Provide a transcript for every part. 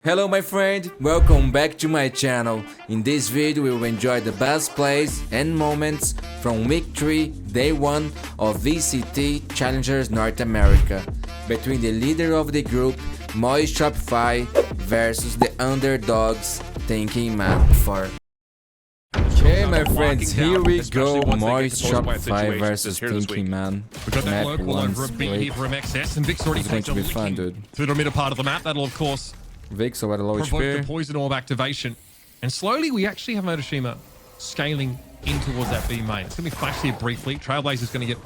Hello my friend, welcome back to my channel. In this video we will enjoy the best plays and moments from week 3, day 1 of VCT Challengers North America between the leader of the group, Shopify, versus the underdogs, THNK map 4. Okay my friends, here we go, Shopify versus THNK man. We've got that Map local over a beat here for MxS, and Vic's already going to be fun, dude. Through the middle part of the map. That'll of course Vic's at a low provoke the HP. poison orb activation. And slowly we actually have Motoshima scaling in towards that B main. It's going to be flashed here briefly. Trailblazer's going to get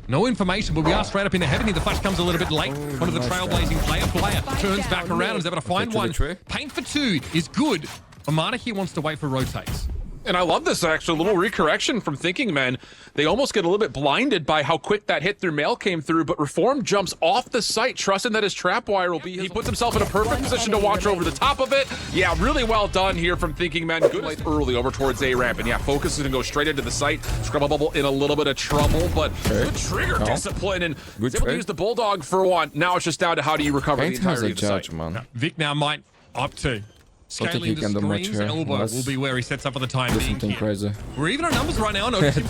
no information, but we are straight up into heaven here. The flash comes a little bit late. One of the trailblazing player turns back around and is able to find one. Paint for 2 is good. Amada here wants to wait for rotates. And I love this actually, a little recorrection from Thinking Men. They almost get a little bit blinded by how quick that hit through mail came through, but Reform jumps off the site, trusting that his trap wire will be his. He puts himself in a perfect position to watch over the top of it. Yeah, really well done here from Thinking Men. Good light early over towards A-ramp, and yeah, Focus is gonna go straight into the site. Scrubble Bubble in a little bit of trouble, but good trigger discipline, and he's able to use the Bulldog for one. Now it's just down to how do you recover the entirety of the site. Man. Vic now might opt to. Scaling the screens, elbow will be where he sets up for the time being. Something crazy. We're even on numbers right now. No, That's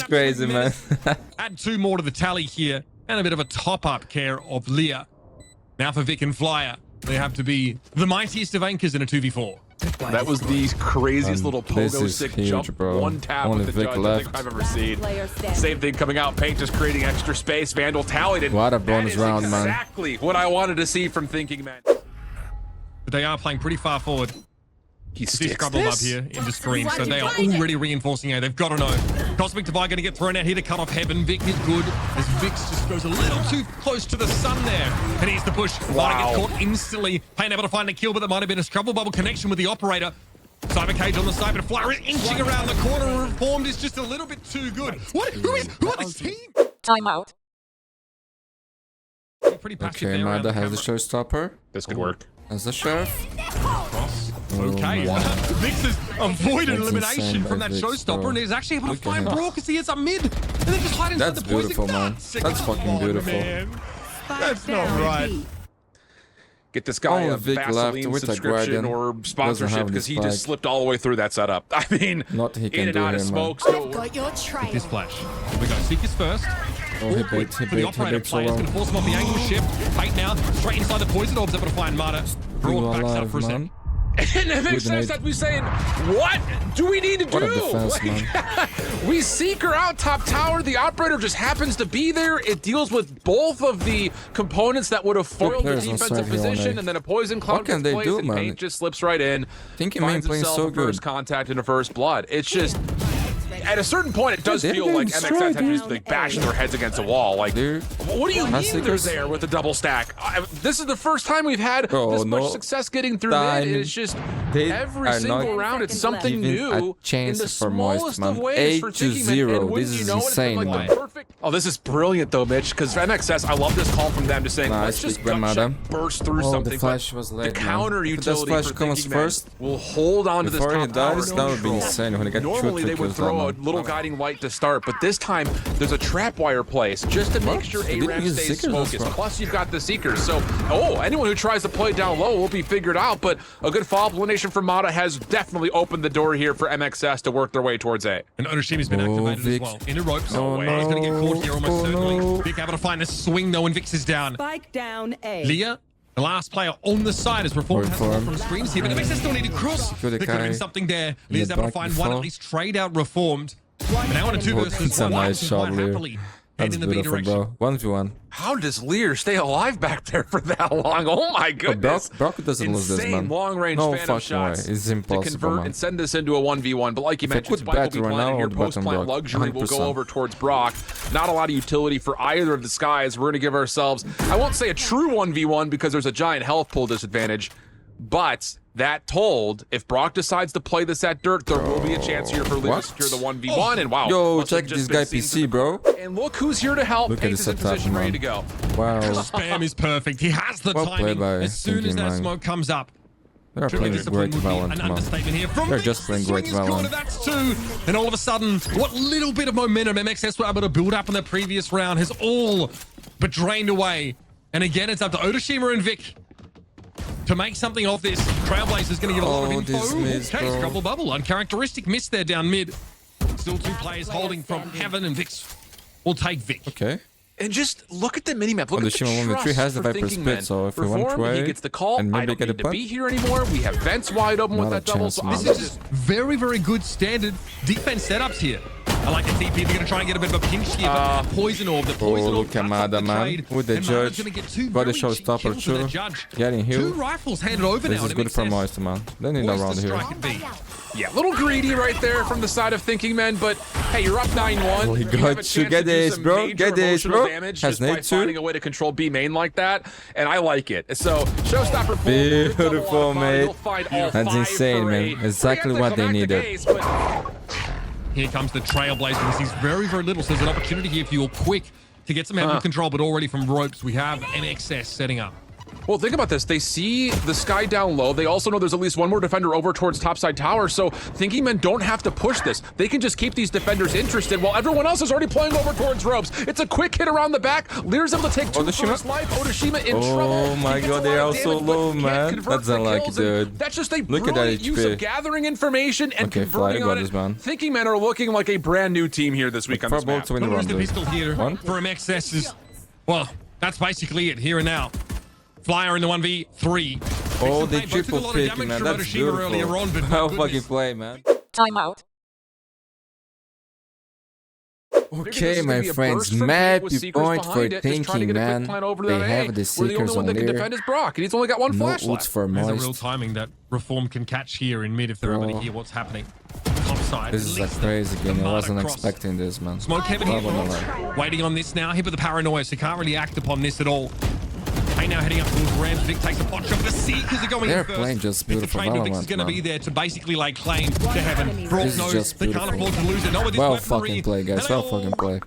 crazy, man. Add 2 more to the tally here, and a bit of a top-up care of Leah. Now for Vic and Flyer, they have to be the mightiest of anchors in a 2v4. That was the craziest little pogo stick jump, bro. One tap Only with the Vic judge I think I've ever seen. Same thing coming out, Paint just creating extra space. Vandal tallied it. What a bonus round, man. Exactly what I wanted to see from Thinking Man. But they are playing pretty far forward. He sticks Scrubble up here into screen, so they are already reinforcing A. They've got to know. Cosmic Divide going to get thrown out here to cut off Heaven. Vic is good, as Vix just goes a little too close to the sun there. And here's the push. Wow. Gets caught instantly. Pain able to find a kill, but that might have been a Scrubble Bubble connection with the operator. Cyber Cage on the side, but Flyer is inching around the corner. Reformed is just a little bit too good. Who are this team? Timeout. Pretty passive Okay, there Mada has the showstopper. This could work. As the sheriff. Okay, Vix has avoided That's elimination insane from by that Vix, showstopper, bro. and is actually able to Look at find him. Brawl because he is up mid. And then just hide inside That's the poison. beautiful, man. That's fucking beautiful. Man. That's not right. Get this guy a Vic left Vaseline with a subscription Guardian. or sponsorship because he just slipped all the way through that setup. I mean, Not he can in and do out of here, smokes. I've got your trail. This flash. Here we go. Seekers first. Oh, he bait For the operator player, it's going to force him off the angle shift. Bait now, straight inside the poison orbs, able to find Mada. Brawl backs up for a second. And MxS has to be saying, what do we need to do? What a defense, man. We seek her out top tower. The operator just happens to be there. It deals with both of the components that would have foiled the defensive position, and then a poison cloud can gets they placed, do, and man? Paint just slips right in. Thinking man Finds playing himself so a first good. contact and a first blood. It's just, at a certain point, it does Dude, feel they're like getting MxS have destroyed, to just like bashing their heads against a wall. Like, Dude. what do you mean they're Seekers? there with a double stack? This is the first time we've had this much success getting through mid. It's just every single round, it's something new a chance in the for Moist, smallest man. of ways for Thinking Men. 8-0. And wouldn't This you is know it, it's been, insane, like, man. the perfect. Oh, this is brilliant though, Mitch, because MxS, I love this call from them just saying, let's just burst through something. The flash was late, the counter man. utility If for that flash comes Thinking Men first, will hold on to this before he top tower. dies, that would be insane when he got Normally they would throw a little guiding light to start, but this time there's a trap wire place just to make sure A-ramp stays focused. Plus you've got the Seekers, so anyone who tries to play down low will be figured out, but a good follow-up elimination from Mada has definitely opened the door here for MxS to work their way towards A. And Onoshima's been activated Vic. as well. Into ropes. Oh, He's going to get caught here almost certainly. no. Vic able to find a swing though, and Vix is down. Spike down A. Leah, the last player on the side, as Reform has Reform. from screens here, but MxS still need to cross. There could have been something there. Leah's able to find one, at least trade out Reformed. But now on a 2 versus 1. That's a nice shot, Lear. That's in the B beautiful, direction. bro. 1v1. How does Lear stay alive back there for that long? Oh my goodness. Brock doesn't lose this, man. long-range No phantom fucking shots way. It's to impossible, convert man. and send this into a 1v1. But like you mentioned, put Spike will be Battle right planning now, here. or bottom Post-plant Brock? luxury will go 100%. over towards Brock. Not a lot of utility for either of the skies. We're going to give ourselves, I won't say a true 1v1 because there's a giant health pool disadvantage, but that told, if Brock decides to play this at dirt, there will be a chance here for Lear to secure the 1v1. And wow. Yo, must have check just this guy been seen PC, bro. And look who's here to help. Look at Paint this is in setup, position, ready man. to go. Wow. Spam is perfect. He has the Well played timing by as soon as Thinking that Man. smoke comes up. They're playing Discipline great would be Valorant, an man. understatement here. From They're Vix, just playing the swing great is good, Valorant. That's 2. And all of a sudden, what little bit of momentum MxS were able to build up in the previous round has all but drained away. And again, it's up to Otoshima and Vic to make something of this. Trailblazer's going to give a lot of info. This miss, Okay, bro. Scrubble Bubble. Uncharacteristic miss there down mid. Still 2 players holding from Heaven, and Vix will take Vic. Okay. And just look at the minimap. Look the at the Shima 1v3 trust has the for Viper thinking split, men. so if we want Reform, Trey he gets the call. and I maybe don't get a need to punt. be here anymore. We have vents wide open with Not a that double. chance, So man. I'm This is just just very, very good standard defense setups here. I like the TP. They're going to try and get a bit of a pinch here, but that poison orb, the poison orb look at cuts off Mada, the man. trade, With the and Mada's judge. gonna get 2 Got a very cheap showstopper kills with too. the judge. Getting 2 healed. rifles handed over This now. is good for MxS. Moist, man. They need Moist around to here. strike at B. yeah, a little greedy right there from the side of thinking men, but hey, you're up 9-1. Oh, he You have a got chance you. to Get do this, some bro. major Get this, emotional bro. damage Has just by nade too. finding a way to control B main like that, and I like it. So showstopper full, good double Beautiful, on body. mate. You'll find all That's 5 insane, for man. a Exactly what they needed. case, but Here comes the Trailblazer. He sees very, very little. So there's an opportunity here for you quick to get some heaven control, but already from ropes, we have MxS setting up. Well, think about this. They see the sky down low. They also know there's at least one more defender over towards topside tower. So thinking men don't have to push this. They can just keep these defenders interested while everyone else is already playing over towards ropes. It's a quick hit around the back. Lear's able to take 2 for his life. Otoshima in trouble. Oh my He gets god, a they're lot of also damage, but low, can't man. convert That's for unlucky, kills, and dude. that's just a Look at that brilliant use HP. of gathering information and Okay, converting Fly on got it. this, man. Thinking men are looking like a brand new team here this week on this map. to win the Where's round, the dude. pistol here One. for MxS is, well, that's basically it here and now. Flyer in the 1v3. Oh, They they took a triple lot of picking, damage man. from That's Otoshima earlier beautiful. on, but How my fucking goodness. play, man. Timeout. Okay, my Be a friends, burst from map Pete with Seekers point for behind it, just trying to thinking, get a quick man. plan over to They that have A, the where the Seekers only one on that can there. defend is Brock, and he's only got 1 No flash ults left. for There's a real Moist. timing that Reform can catch here in mid if they're able to Bro. hear what's happening. Top side. This is at like least crazy the game. I Mada wasn't cross. expecting this, man. Smoke Heaven Not here. gonna lie. Waiting on this now. Hit with the paranoia, so can't really act upon this at all. Hey, now heading up towards Rams. Vic takes a pot shot. The Seekers are going They're in first. playing just It's a beautiful trade where Vix is Valorant, going to be man. there to basically like claim to Heaven. Brock This is knows just they can't beautiful. afford to lose it. Not with this Well weaponry. fucking play, guys. Well Hello. fucking play.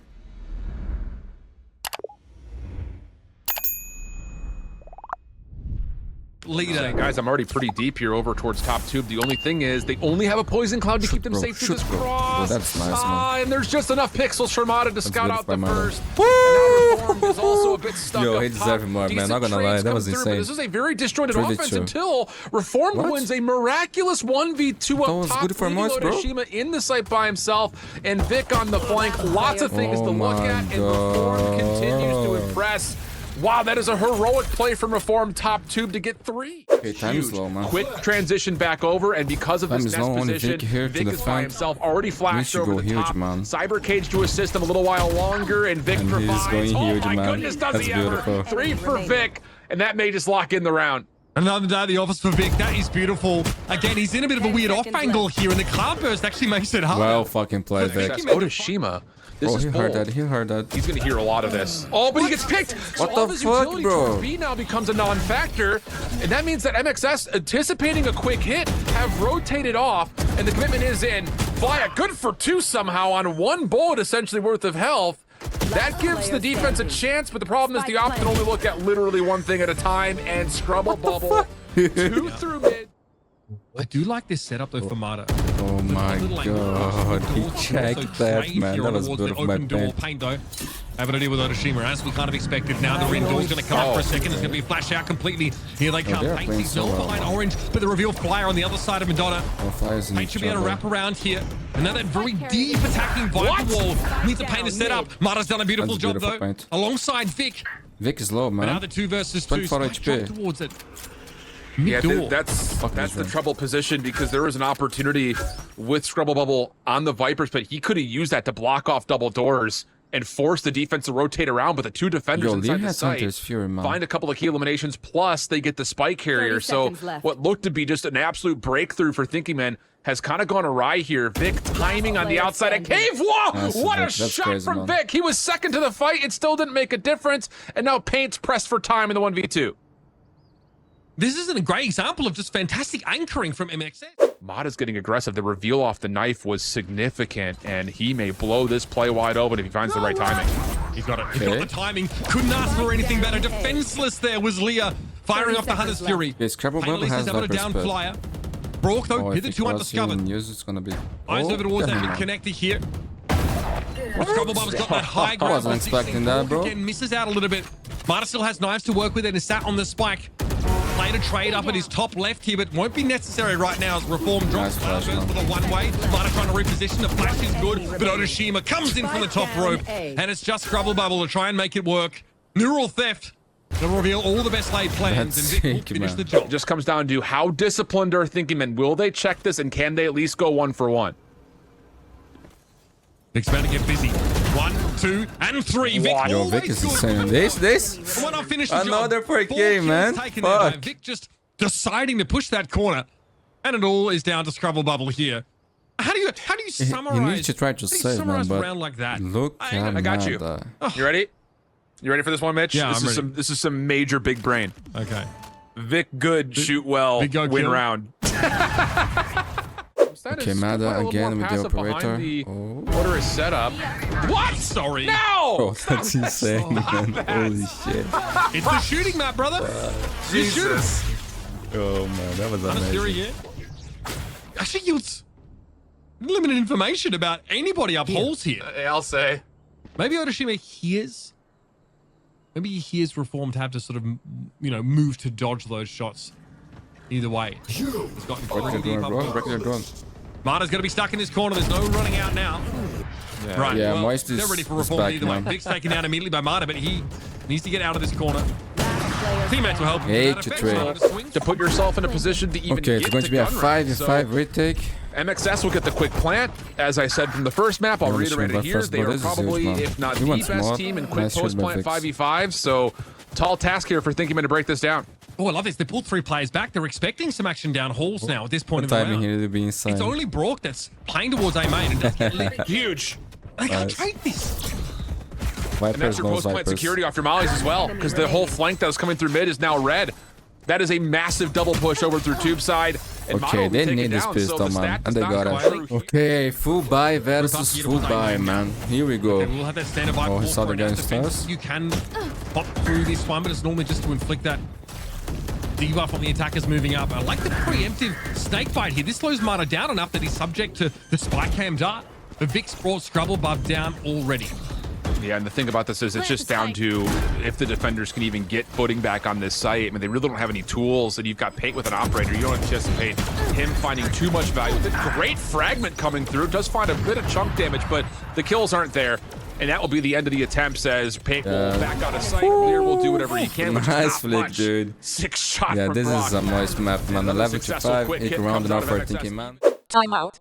Leader. Guys, I'm already pretty deep here over towards top tube. The only thing is they only have a poison cloud to keep them bro, safe through shoot, this bro. cross. Bro, that's nice, man. And there's just enough pixels for Mada to scout good out by the Mada. first. And now Reformed is also a bit stuck Yo, up he top. deserved more, man. Decent Not gonna lie, trades that come was through, but insane. This is a very disjointed Pretty offense true. until Reformed What? wins a miraculous 1v2 That up was top. good for leaving Moist, bro. Otoshima in the site by himself and Vic on the flank. Lots of things to Oh look my at, and Reformed continues to God. impress. Wow, that is a heroic play from Reform top tube to get 3. Okay, time is Huge. low, man. Quick transition back over, and because of Time this is nest low, only position, Vic here to Vic is by defend. himself, already flashed should over go the huge, top. man. Cyber cage to assist him a little while longer, and Vic And he's provides. going Oh huge, my man. goodness, does That's he ever? beautiful. 3 for Vic, and that may just lock in the round. Another day at the office for Vic. That is beautiful. Again, he's in a bit of a weird off angle here, and the cloudburst actually makes it hard. Well fucking play, Vic. That's Otoshima. This Oh, is he heard bold. that. He heard that. He's gonna hear a lot of this. Oh, but he gets picked. So What all the his fuck, utility bro? towards B now becomes a non-factor, and that means that MxS, anticipating a quick hit, have rotated off, and the commitment is in. Fly good for 2 somehow on 1 bullet essentially worth of health. That gives the defense a chance, but the problem is the op can only look at literally one thing at a time, and Scrubble Bubble 2 through mid. I do like this setup though for Mada. Oh my god. He checked that, man. That was beautiful, my open door man. paint though. Having to deal with Otoshima as we kind of expected. Now the ring door's going to come up for a second. There's going to be a flash out completely. Here they come. they're Paint playing is so no well, behind man. Orange, but the reveal flyer on the other side of Madonna. Oh, Flyer's in Paint should be able to trouble. wrap around here. And now that very deep attacking Viper wall needs a paint to set up. Mada's done a beautiful That's job beautiful though. paint. Alongside Vic. Vic is low, But now man. the 2 versus 2. 24 Spike drop HP. towards it. Yeah, Mid-door. that's this the room. trouble position because there was an opportunity with Scrubble Bubble on the Vipers, but he could have used that to block off double doors and force the defense to rotate around. But the 2 defenders Yo, Lear inside the has site Hunter's Fury, man. find a couple of key eliminations, plus they get the spike carrier. 30 So seconds left. what looked to be just an absolute breakthrough for Thinking Men has kind of gone awry here. Vic timing on the Player outside of standing. Cave Wall. That's What a that's shot crazy, from man. Vic. He was second to the fight. It still didn't make a difference. And now Paint's pressed for time in the 1v2. This is a great example of just fantastic anchoring from MxS. Mada's getting aggressive. The reveal off the knife was significant, and he may blow this play wide open if he finds the right timing. He's got it. He's got the timing. Couldn't ask for anything better. Defenseless there was Leah firing off the Hunter's Fury. Okay, Scrabble Painless Bubble has is able to Viper down spell. flyer. Brock though, Oh, if hitherto he undiscovered. use it's gonna be. Eyes over towards that damn. mid connector here. Scrubble Bubba's got that high ground. Wasn't expecting that, bro. Again, misses out a little bit. Mada still has knives to work with and is sat on the spike. played a trade up at his top left here, but won't be necessary right now as Reform drops. Nice flash, Goes for the one-way. Mana trying to reposition. The flash is good, but Otoshima comes in from the top rope, and it's just Scrubble Bubble to try and make it work. Neural Theft to reveal all the best laid plans, and Vic will finish the job. Just comes down to how disciplined are thinking men. Will they check this, and can they at least go 1 for 1? Vic's about to get busy. 1, 2, and 3. Vic, Yo, Vic is insane. This? When I finish the Another job, 4K, 4 kills man. taken there by Fuck. Vic just deciding to push that corner, and it all is down to Scrubble Bubble here. How do you summarize? He needs to try to how do you save, man, summarize a but round like that? look at I got you. Mada. You ready? You ready for this one, Mitch? Yeah, I'm ready. This is some major big brain. Okay. Vic good, shoot well, Vic go win kill. round. Okay, Mada again with the operator. Oh. Order is set up. What? Sorry. No! Oh, that's insane, man. Holy shit. It's the shooting map, brother. Jesus. Oh, man, that was Honest theory, amazing. yeah. Actually yields limited information about anybody up holes here. I'll say. Maybe Otoshima hears. Maybe he hears Reform to have to sort of, move to dodge those shots. Either way. He's gotten pretty deep up close. Mada's going to be stuck in this corner. There's no running out now. Yeah. Right. Yeah, well, Moist is- they're ready for is Reform back either now. way. Vic's taken out immediately by Mada, but he needs to get out of this corner. Teammates will help him. 8 with to that 3. effect. So to swing To put yourself in a position to even Okay, it's get going to be a gun 5v5 rank. So retake. MxS will get the quick plant. As I said from the first map, I'll Nice reiterate shoot by it here. first They blood. are This is huge, probably, man. if not He the wants best more. team in quick Nice shoot post by plant Vix. 5v5. So tall task here for Thinking Men to break this down. Oh, I love this. They pulled 3 players back. They're expecting some action down halls now at this point What in the timing round. here to be inside. It's only Brock that's playing towards A main and does get lit. Huge. They can't Nice. trade this. And that's Vipers, your no post plant Vipers. security off your mollies as well, because the whole flank that was coming through mid is now red. That is a massive double push over through tube side. And Mono Okay, will be they taken need this down, pistol, so the man. stat And does they not got go it. through. Okay, full buy versus full buy, man. Here we go. Okay, we'll have that standard by Oh, he saw the guy stairs. You can pop through this one, but it's normally just to inflict that debuff on the attackers moving up. I like the preemptive snake bite here. This slows Mada down enough that he's subject to the spike cam dart. The Vic's brought Scrubble Bub down already. Yeah, and the thing about this is it's just down to if the defenders can even get footing back on this site. I mean, they really don't have any tools, and you've got Paint with an operator. You don't anticipate him finding too much value. The great fragment coming through does find a bit of chunk damage, but the kills aren't there. And that will be the end of the attempts as Paint will back out of sight. Clear will do whatever he can. Which Nice is not flick, much. dude. 6 shots Yeah, from this Brock. is a moist map, man. Another 11 to successful 5. quick 8 hit round comes enough out for of Thinking MxS. Man. Timeout.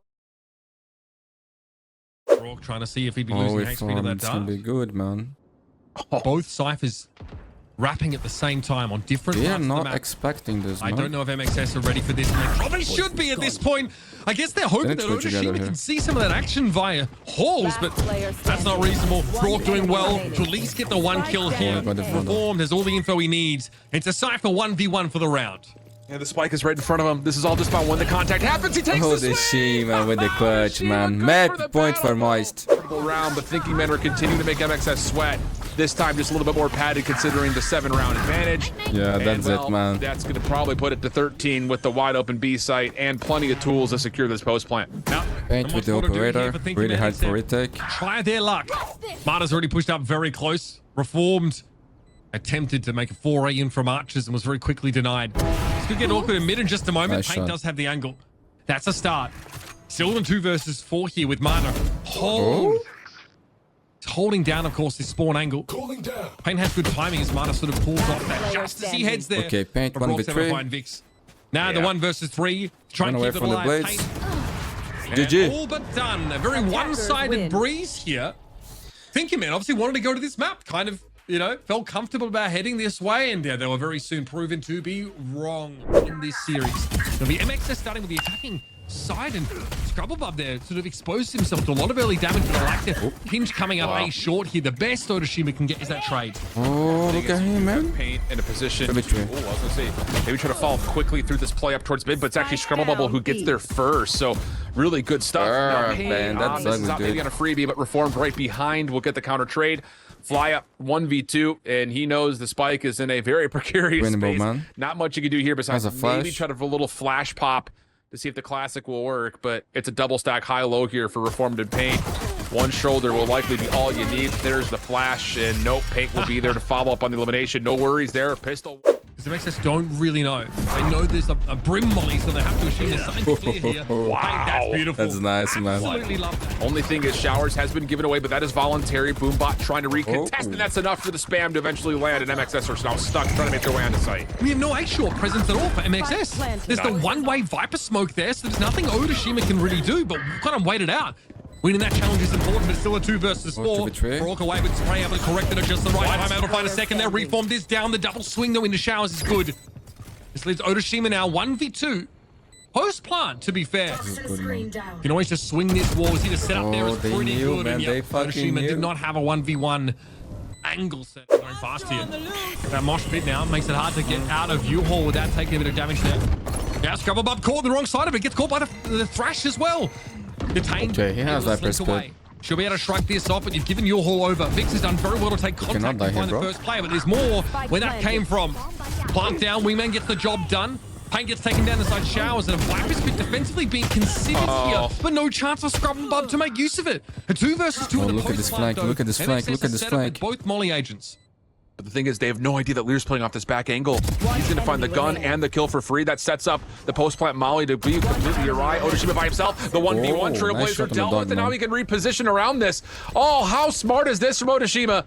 Brock trying to see if he'd be Oh, losing if HP to that it's gonna dart. be good, man. Both ciphers wrapping at the same time on different They are parts of the not map. expecting this, I man. don't know if MxS are ready for this. And they probably should be at this point. I guess they're hoping that Let's go together Otoshima here. can see some of that action via halls, but that's not reasonable. Brock doing well to at least get the 1 kill here. got the front. Reformed has all the info he needs. It's a Cypher 1v1 for the round. Yeah, the spike is right in front of him. This is all just about when the contact happens. He takes Oh, the the swing. Shima with the clutch, Shima man. goes Map for the point for battle. Moist. Incredible round, but Thinking Men are continuing to make MxS sweat. This time just a little bit more padded considering the 7-round advantage. Yeah, And, that's well, it, man. That's going to probably put it to 13 with the wide open B site and plenty of tools to secure this post plant. Now, Paint and with the what's Mada doing here operator. for Thinking Really Men hard is for to retake. Try their luck. Mada's already pushed up very close. Reformed attempted to make a foray in from archers and was very quickly denied. This could get awkward in mid in just a moment. Nice Paint shot. does have the angle. That's a start. Still in 2 versus 4 here with Mana. Hold. It's holding down, of course, this spawn angle. Paint has good timing as Mana sort of pulls off that just as he heads there. Okay, Paint, But 1v3. Brock's able to find Vix. Now the Yeah. 1 versus 3. Try Run and away keep it from the alive. blades. Paint. And GG. all but done. A very Attackers one-sided win. breeze here. Thinking Man obviously wanted to go to this map. Kind of, felt comfortable about heading this way. And they were very soon proven to be wrong in this series. It'll be MxS starting with the attacking side, and Scrubble Bub there sort of exposed himself to a lot of early damage, but I like the pinch coming up A short here. The best Otoshima can get is that trade. Oh, look at him, man. Paint in a position to, Maybe I was gonna say, maybe try to follow quickly through this play up towards mid, but it's actually Scrubble Bubble who gets there first. So really good stuff. Now, Paint man, that's this is ugly, not maybe dude. on a freebie, but Reformed right behind will get the counter trade. Fly up 1v2, and he knows the spike is in a very precarious Winnable, space. man. Not much you can do here besides Has a maybe flash. try to have a little flash pop to see if the classic will work, but it's a double stack high-low here for Reformed and Paint. One shoulder will likely be all you need. There's the flash, and nope, Paint will be there to follow up on the elimination. No worries there. Pistol. Because MxS don't really know. They know there's a brim molly, so they have to assume there's something clear here. Wow. Hey, that's beautiful. That's nice, man. Absolutely love that. Only thing is Showers has been given away, but that is voluntary. Boombot trying to recontest, and that's enough for the spam to eventually land, and MxS are now stuck trying to make their way onto site. We have no A-short presence at all for MxS. There's the one-way Viper smoke there, so there's nothing Odashima can really do, but we've kind of waited out. Winning that challenge is important, but it's still a 2 versus 4. Brock away with spray, able to correct it at just the right time. Able to find a second there. Reformed is down. The double swing, though, into Showers is good. This leaves Odashima now 1v2. Post plant, to be fair. You can always just swing this wall. He just set up there is pretty good. And yep, Odashima did not have a 1v1 angle set. Going fast here. That mosh pit now makes it hard to get out of U-Haul without taking a bit of damage there. Yeah, Scrubble Bub caught on the wrong side of it. Gets caught by the Thrash as well. Detained. Okay, he has that perspective. She'll be able to shrug this off, but you've given your haul over. Vix has done very well to take contact and find the first player, but there's more where that came from. Plant down, Wingman gets the job done. Paint gets taken down inside Showers, and a Viper's bit defensively being considered here, but no chance for Scrub and Bub to make use of it. A 2 versus 2 in the look at this flank, look at this flank, look at this flank. Both Molly agents. But the thing is, they have no idea that Lear's playing off this back angle. He's going to find the gun and the kill for free. That sets up the post-plant Molly to be completely awry. Odashima by himself. The 1v1 Trailblazer dealt with, and now he can reposition around this. Oh, how smart is this from Odashima?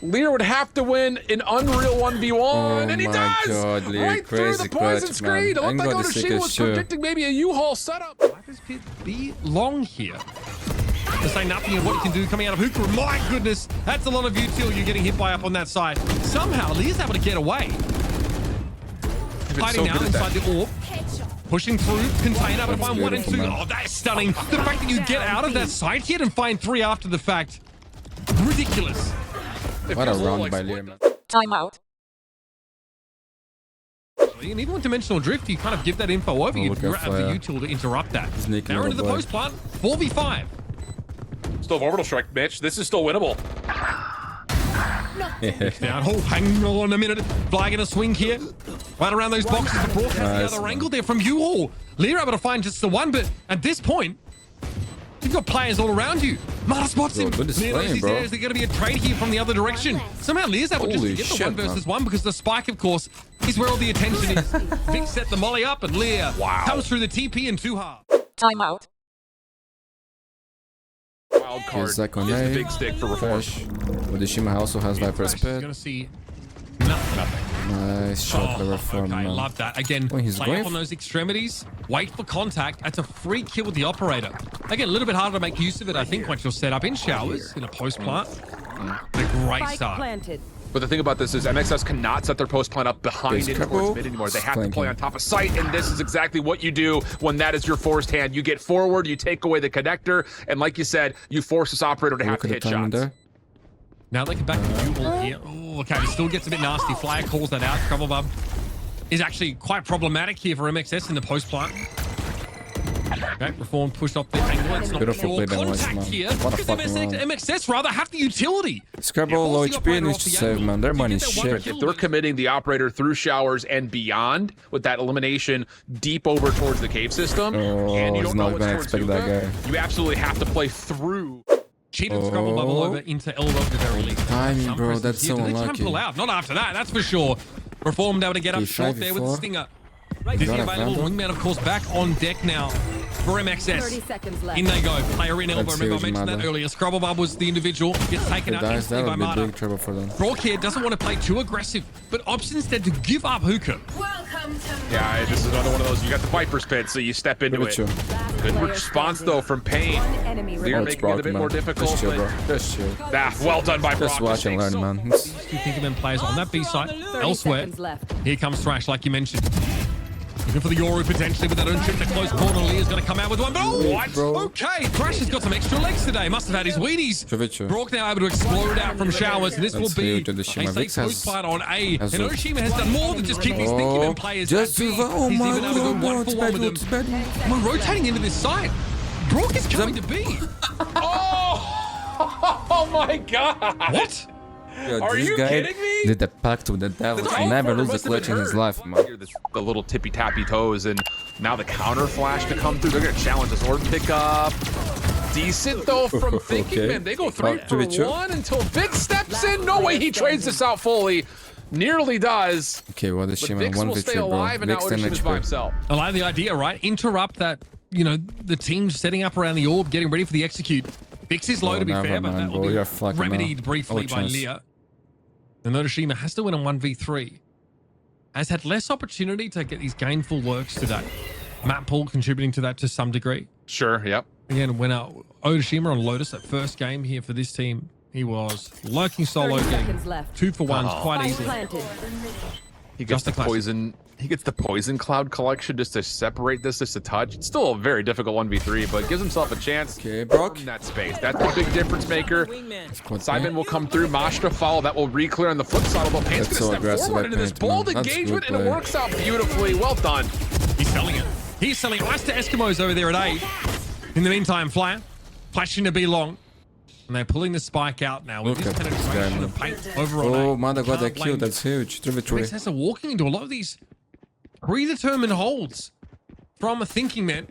Lear would have to win an unreal 1v1, and he does! God, Lear, right through the poison screen. It looked like Odashima was predicting maybe a U-Haul setup. Viper's pit be long here. To say nothing of what you can do coming out of Hookah. My goodness, that's a lot of util you're getting hit by up on that side. Somehow, Lear's able to get away. Hiding now inside the orb. Pushing through, contain able to find 1 and 2. Oh, that's stunning. The fact that you get out of that side hit and find 3 after the fact. Ridiculous. What a run by Lear, man. Timeout. And even with Dimensional Drift, you kind of give that info over. You grab the util to interrupt that. Now into the post plant, 4v5. Still have orbital strike, Mitch. This is still winnable. Down. Oh, hang on a minute. Flagging a swing here. Right around those boxes. The broadcast the other angle there from U-Haul. Lear able to find just the one, but at this point, you've got players all around you. Mata spots him. Lear knows he's there. Is there going to be a trade here from the other direction? Somehow Lear's able just to get the 1 versus 1 because the spike, of course, is where all the attention is. Vic set the molly up, and Lear comes through the TP in 2 halves. Timeout. Wild card is the big stick for Reform. Odashima also has Viper's pit. Going to see nothing. Nice shot by Reform. Okay, love that. Again, he's play going up on those extremities, wait for contact. That's a free kill with the operator. Again, a little bit harder to make use of it, I think, once you're set up in Showers, in a post plant. A great start. But the thing about this is MxS cannot set their post plant up behind it towards mid anymore. They have to play on top of site, and this is exactly what you do when that is your forced hand. You get forward, you take away the connector, and like you said, you force this operator to have to hit shots. Now they can back to U-Haul here. Oh, okay, it still gets a bit nasty. Flyer calls that out. Trouble Bub is actually quite problematic here for MxS in the post plant. Okay, Reform pushed off the angle. It's not pure contact here because MxS rather have the utility. Scrabble low HP needs to save, man. Their money's shit. If they're committing the operator through Showers and beyond with that elimination deep over towards the cave system, and you don't know what's towards Hookah, you absolutely have to play through. Cheated Scrabble Bubble over into elbow at the very least. Timing, bro, that's so unlucky. Pull out. Not after that, that's for sure. Reformed able to get up short there with the stinger. Disney available. Wingman, of course, back on deck now for MxS. 30 seconds left. In they go. Player in elbow. Remember, I mentioned that earlier. Scrubble Bub was the individual. Gets taken out instantly by Mata. Big trouble for them. Brock here doesn't want to play too aggressive, but opts instead to give up Hookah. Yeah, this is another one of those. You got the Viper's pit, so you step into it. Good response, though, from Pain. Lear making it a bit more difficult. Just chill. Well done by Brock. Just watch and learn, man. You think of them players on that B side. Elsewhere, here comes Thrash, like you mentioned. Looking for the Yoru potentially, but they don't trip the close corner. Lear's going to come out with one. Oh, what? Okay, Thrash has got some extra legs today. Must have had his Wheaties. Brock now able to explode out from Showers, and this will be a safe post plant on A. And Oshima has done more than just keep his thinking and players at B. He's even able to go 1-for-1 with them. We're rotating into this side. Brock is coming to B. Oh my God. What? Yo, are you kidding me? Did the pact with the devil. Never lose the clutch in his life, man. The little tippy tappy toes, and now the counter flash to come through. They're gonna challenge this orb pickup. Decent though from thinking, man. They go 3 for 1 until Vic steps in. No way he trades this out fully. Nearly does. Okay, what is But she, man? Vix will 1v3, stay bro. alive, and now Vix 10 Odashima's by HP. himself. I like the idea, right? Interrupt that, you know, the team setting up around the orb, getting ready for the execute. Vix is low, Oh, to be never fair, but mind, that bro. will be You're fucking remedied up. briefly Oh, by chance. Leah. And Odashima has to win a 1v3. Has had less opportunity to get these gainful lurks to that. Map pool contributing to that to some degree. Sure, yep. Again, when Odashima on Lotus, that first game here for this team, he was lurking solo, 30 getting seconds left. 2 for 1s quite Spike easily. planted. He Just gets the a classic. poison. He gets the poison cloud collection just to separate this, just a touch. It's still a very difficult 1v3, but gives himself a chance. Okay, Brock. In that space. That's the big difference maker. Squad Simon man. will come through. Mashta follow. That will re-clear on the flip side. Although Paint's That's going so to step aggressive forward at into this Paint, man. bold That's engagement, good and it play. works out beautifully. Well done. He's selling it. He's selling ice to Eskimos over there at A. In the meantime, Flyer flashing to be long. And they're pulling the spike out now with Look this at this guy, penetration man. of Paint over on Oh, A. Mada got that Can't kill. blame That's huge. 3v3. MxS are walking into a lot of these predetermined holds from a thinking man.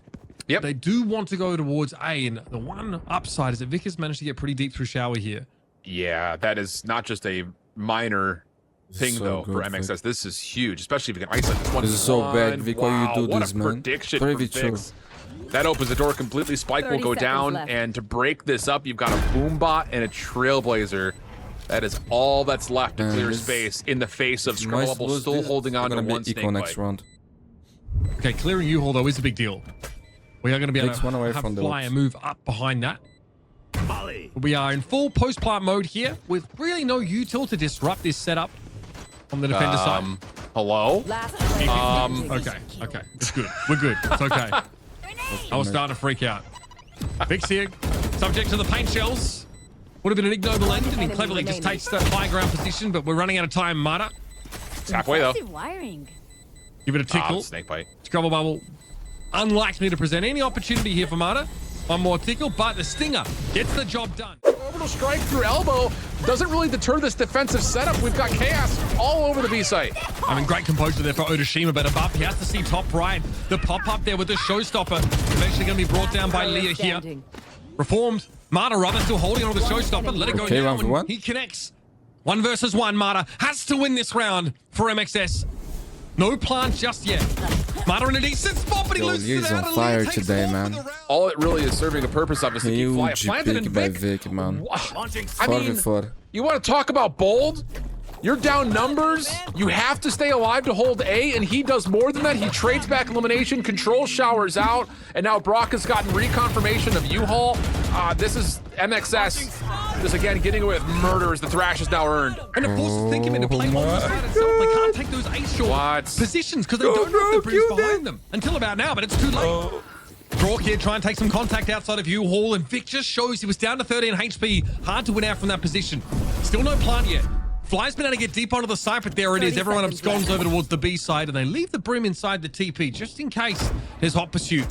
Yep. They do want to go towards A, and the one upside is that Vic has managed to get pretty deep through shower here. Yeah, that is not just a minor thing, So though, good, for MxS. This is huge, especially if you can isolate this one. This is so bad, Vic. Why Wow, you do what this, a man? prediction from 3v2. Vix. That opens the door completely. Spike will 30 go seconds down, left. and to break this up, you've got a boom bot and a trailblazer. That is all that's left to Man, clear this- space in the face of Nice Scrubble lose still this. holding on to Gonna be one equal snake next bite. round. Okay, clearing U-Haul, though, is a big deal. We are going to be able Takes to one away have from the Flyer looks. move up behind that. We are in full post-plant mode here with really no util to disrupt this setup on the defender side. Hello? Last player standing. Okay. It's good. We're good. It's okay. I was starting to freak out. Vix here, subject to the paint shells. Would have been an ignoble end, and he Enemy cleverly just remaining. takes that high ground position, but we're running out of time, Mata. It's halfway, though. Impressive wiring. Give it a tickle. Snake bite. Scrubble Bubble, unlikely to present any opportunity here for Mata. One more tickle, but the Stinger gets the job done. Orbital strike through elbow doesn't really deter this defensive setup. We've got chaos all over the B site. I mean, great composure there for Odashima, but above, he has to see top right. The pop-up there with the showstopper. Eventually going to be brought down by Player Leah here. standing. Reformed. Mata rather still holding on to the showstopper. Let it go Okay, now. round for and one. He connects. 1 versus 1. Mata has to win this round for MxS. No plant just yet. Mata in a decent spot, but he Yo, loses Leah's it out. on and fire Leah takes today, over man. the round. All it really is serving a purpose of is to keep Fly Huge planted in pick by Vic. Vic, man. I mean, 4v4. you want to talk about bold? You're down numbers. You have to stay alive to hold A, and he does more than that. He trades back elimination, control showers out, and now Brock has gotten reconfirmation of U-Haul. This is MxS. Just again getting away with murder as the thrash is now earned. And it forces Thinking to play Oh on the my side itself. They can't take those ace short What? positions because they Go, don't know bro, if the Brim's kill behind them. them. Until about now, but it's too late. Brock here trying to take some contact outside of U-Haul, and Vic just shows he was down to 13 HP. Hard to win out from that position. Still no plant yet. Fly's been able to get deep onto the site, but there it is. 30 Everyone seconds absconds left. over towards the B side, and they leave the Brim inside the TP just in case there's hot pursuit.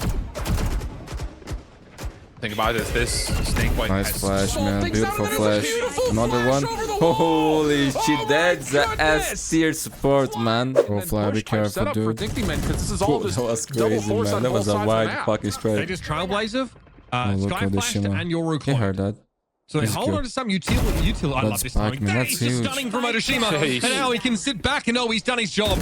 Think about this. This snake bite Nice has flash, slowed man. things down, Beautiful and it was a flash. beautiful Another flash one. over the wall. Holy shit, Oh that's my a goodness. S tier support, man. Bro, And Fly, be push type careful, setup for dude. Thinking Men, because this is all That just was double crazy, force man. on That both was a sides of the wide map. fucking They strike. just Trailblazer, Oh, look Sky at this Flashed, shit, man. and Yoru You clocked. heard that? So they That's hold good. on to some util. I love That's this back, timing. man. That That's is just huge. stunning from Odashima. Jeez. And now he can sit back and know he's done his job.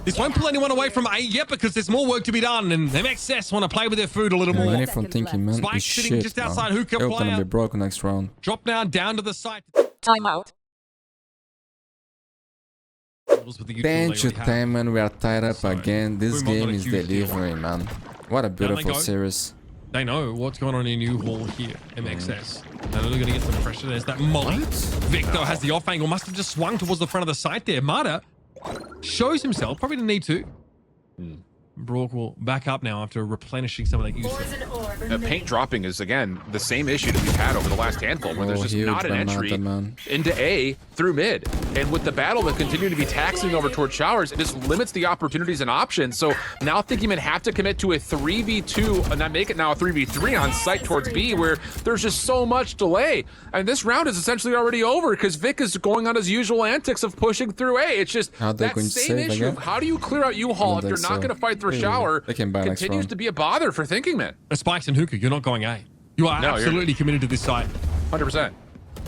This won't pull anyone away from A yet because there's more work to be done, and MxS want to play with their food a little more. Money from thinking, man. Spike Is sitting shit, just man. outside hookah They're gonna player. be broken next round. Drop down to the site. Timeout. With the util they Thank you, already have. time, man. We are tied up Sorry. again. This Boom, I'm game not a is huge deal. delivering, man. What a they beautiful go. series. They know what's going on in U-Haul here, MxS. They're really going to get some pressure. There's that molly. Victor has the off angle. Must have just swung towards the front of the site there. Mata shows himself. Probably didn't need to. Brock will back up now after replenishing some of that use. Paint dropping is, again, the same issue that we've had over the last handful, where there's Oh, just huge not an by entry Mata, man. into A through mid. And with the battle that continue to be taxing over towards showers, it just limits the opportunities and options. So now Thinking Men have to commit to a 3v2 and not make it now a 3v3 on site towards B, where there's just so much delay. And this round is essentially already over because Vic is going on his usual antics of pushing through A. It's just How they that going to same save issue of again? how do you clear out U-Haul I if don't you're think not so. going to fight through Yeah, shower? they can buy next Continues round. to be a bother for Thinking Men. Spikes and hookah, you're not going A. You are No, you're- absolutely committed to this site. 100%.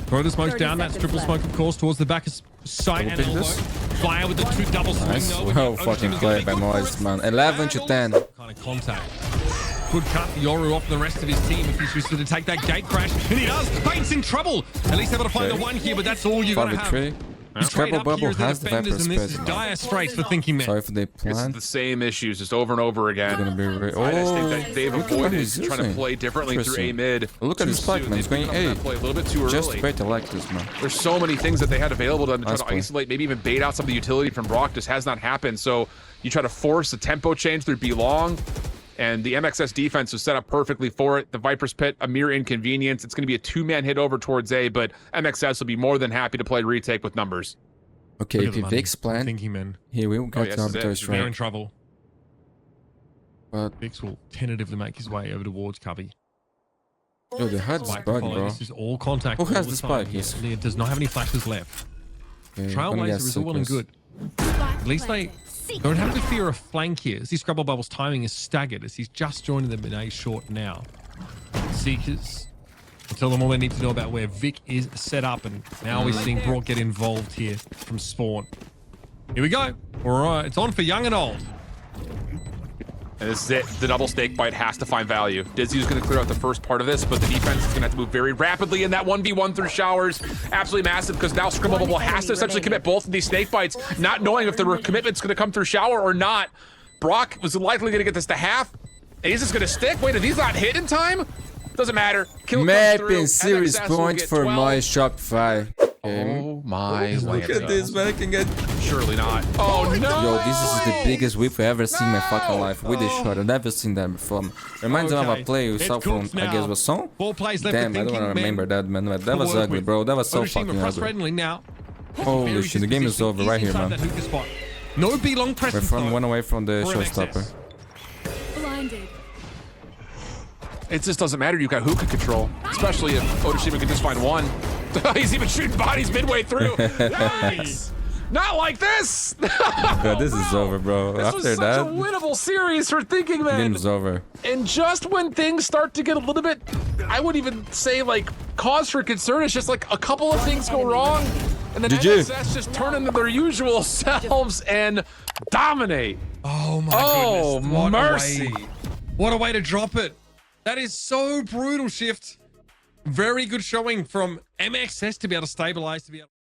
Throw the smokes 30 down. That's seconds triple left. smoke, of course, towards the back of Sight and pick elbow. this? Flyer with the 2 double swing. Nice. though. Well fucking played by MxS, man. 11 to 10. Kind of contact. Could cut Yoru off the rest of his team if he chooses to take that gate crash. And he does. Bait's in trouble. At least able to find the one here, but that's all you're going to have. 5v3. Triple bubble has the Viper and this is space. dire straits for Thinking Man. Sorry if they It's plant. the same issues just over and over again. It's gonna be I just think that they've look at what avoided he's trying to using. play differently through A mid. Look at too this spike, soon. man. He's They've going given up A. that play a little bit too early. Just wait to like this, man. There's so many things that they had available to them to Nice try to play. isolate, maybe even bait out some of the utility from Brock. Just has not happened. So you try to force a tempo change through B long, and the MxS defense was set up perfectly for it. The Viper's Pit, a mere inconvenience. It's going to be a 2-man hit over towards A, but MxS will be more than happy to play retake with numbers. Okay, Look at if the he money. Vix plant, Thinking Man. he will get yes, to this is it. arbiter They're in strike. trouble. But Vix will tentatively make his way over towards Cubby. yo, the HUD's Spike bug, follow. bro. This is all contact. Who all has the the time. spike? He's- It does not have any flashes left. Okay, gonna Trailblazer get is all well and Seekers. good. At least they don't have to fear a flank here. See, Scrubble Bubble's timing is staggered as he's just joining them in A short now. Seekers will tell them all they need to know about where Vic is set up, and now we're seeing Brock get involved here from spawn. Here we go. All right, it's on for young and old. And this is it. The double snake bite has to find value. Dizzy is going to clear out the first part of this, but the defense is going to have to move very rapidly in that 1v1 through showers. Absolutely massive, because now Scribble Bubble has to essentially commit both of these snake bites, not knowing if the commitment's going to come through shower or not. Brock was likely going to get this to half. Is this going to stick? Wait, if he's not hit in time? Doesn't matter. Kill comes through. Mapping series MxS will points get for 12. my Shopify. Oh my Look at this, man. I can get. Surely not. Oh no! Yo, this is the biggest whip I've ever seen in my fucking life. With this shot, I've never seen that before. Reminds me of a play we saw from, I guess, was Song? 4 plays left. Damn, I don't want to remember that, man. That was ugly, bro. That was so fucking ugly. Frustratingly now. Holy shit, the game is over right here, man. No B long press. We're from one away from the For showstopper. Blinded. It just doesn't matter. You've got hookah control, especially if Otoshima can just find one. He's even shooting bodies midway through. Nice. Not like this. God, this is over, bro. This was After such that, a winnable series for Thinking Man. game's over. And just when things start to get a little bit, I wouldn't even say like cause for concern. It's just like a couple of things go wrong, and then GG. MxS just turn into their usual selves and dominate. Oh my Oh, goodness. What mercy. A way. What a way to drop it. That is so brutal, Shift. Very good showing from MxS to be able to stabilize, to be able